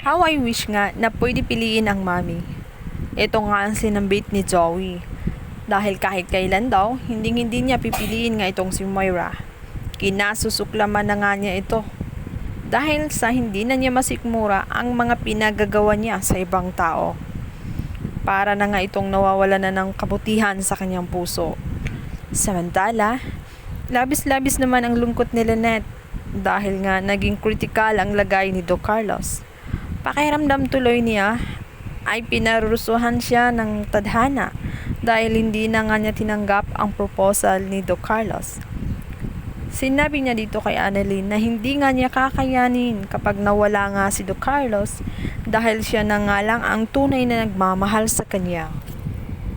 How I wish nga na pwede piliin ang mami. Ito nga ang sinambit ni Joey. Dahil kahit kailan daw, hindi niya pipiliin nga itong si Moira. Kinasusuklaman na nga niya ito. Dahil sa hindi na niya masikmura ang mga pinagagawa niya sa ibang tao. Para na nga itong nawawala na ng kabutihan sa kanyang puso. Samantala, labis-labis naman ang lungkot ni Lynette dahil nga naging kritikal ang lagay ni Doc Carlos. Pakiramdam tuloy niya ay pinarurusuhan siya ng tadhana dahil hindi na nga niya tinanggap ang proposal ni Doc Carlos. Sinabi niya dito kay Annalyn na hindi nga niya kakayanin kapag nawala nga si Doc Carlos dahil siya na nga lang ang tunay na nagmamahal sa kanya.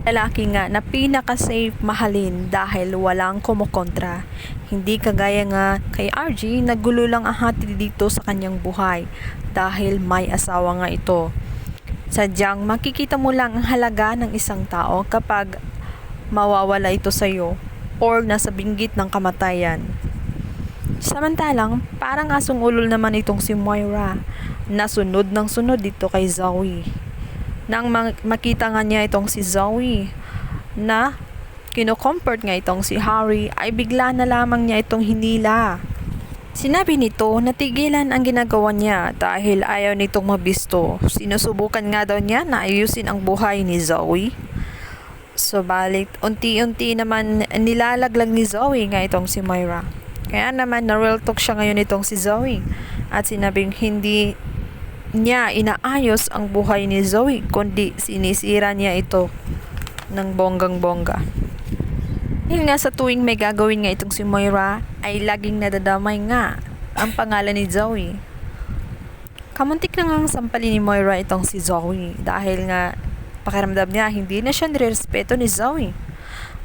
Lalaki nga na pinaka-safe mahalin dahil walang kumukontra. Hindi kagaya nga kay RG, nagulo lang ang hatid dito sa kanyang buhay dahil may asawa nga ito. Sadyang makikita mo lang ang halaga ng isang tao kapag mawawala ito sa iyo or nasa binggit ng kamatayan. Samantalang, parang asong ulol naman itong si Moira na sunod ng sunod dito kay Zoe. Nang makita nga niya itong si Zoe na kino-comfort nga itong si Harry ay bigla na lamang niya itong hinila. Sinabi nito na tigilan ang ginagawa niya dahil ayaw nitong mabisto. Sinusubukan nga daw niya na ayusin ang buhay ni Zoe. Subalit, unti-unti naman nilalaglag ni Zoe nga itong si Moira. Kaya naman na-real talk siya ngayon itong si Zoe at sinabing hindi niya inaayos ang buhay ni Zoe kundi sinisira niya ito ng bonggang-bongga. Dahil nga sa tuwing may gagawin nga itong si Moira ay laging nadadamay nga ang pangalan ni Zoe. Kamuntik na nga sampalin ni Moira itong si Zoe dahil nga pakiramdam niya hindi na siya nirespeto ni Zoe.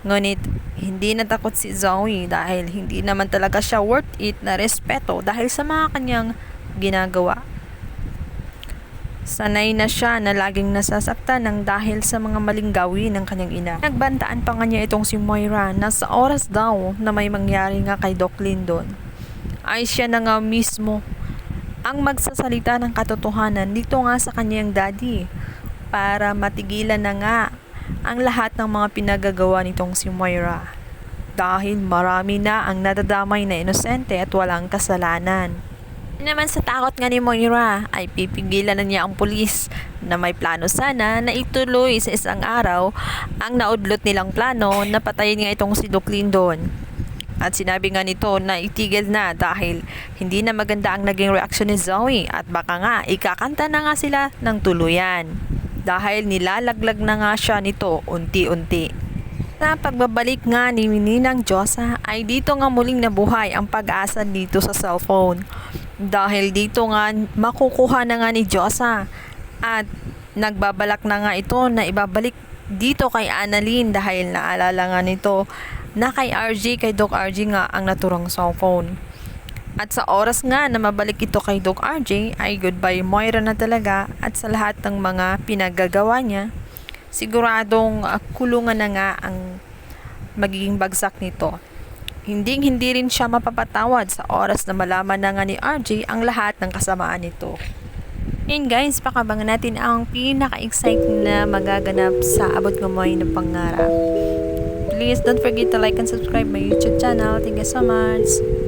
Ngunit hindi natakot si Zoe dahil hindi naman talaga siya worth it na respeto dahil sa mga kanyang ginagawa. Sanay na siya na laging nasasaktan ng dahil sa mga maling gawin ng kanyang ina. Nagbantaan pa nga niya itong si Moira na sa oras daw na may mangyari nga kay Doc Lyndon ay siya na nga mismo ang magsasalita ng katotohanan dito nga sa kanyang daddy para matigilan na nga ang lahat ng mga pinagagawa nitong si Moira dahil marami na ang nadadamay na inosente at walang kasalanan. Naman sa takot nga ni Moira ay pipigilan na niya ang pulis na may plano sana na ituloy sa isang araw ang naudlot nilang plano na patayin nga itong si Doc Lyndon. At sinabi nga nito na itigil na dahil hindi na maganda ang naging reaksyon ni Zoe at baka nga ikakanta na nga sila ng tuluyan dahil nilalaglag na nga siya nito unti-unti. Sa pagbabalik nga ni Ninang Josa ay dito nga muling nabuhay ang pag-asa dito sa cellphone. Dahil dito nga makukuha na nga ni Josa at nagbabalak na nga ito na ibabalik dito kay Annalyn dahil naalala nga nito na kay RG, kay Doc RG nga ang naturang cellphone. At sa oras nga na mabalik ito kay Doc RJ ay goodbye Moira na talaga at sa lahat ng mga pinagagawa niya, siguradong kulungan na nga ang magiging bagsak nito. Hindi rin siya mapapatawad sa oras na malaman na nga ni RJ ang lahat ng kasamaan nito. And guys, pakabangan natin ang pinaka-exciting na magaganap sa Abot Ngamoy ng Pangarap. Please don't forget to like and subscribe my YouTube channel. Thank you so much.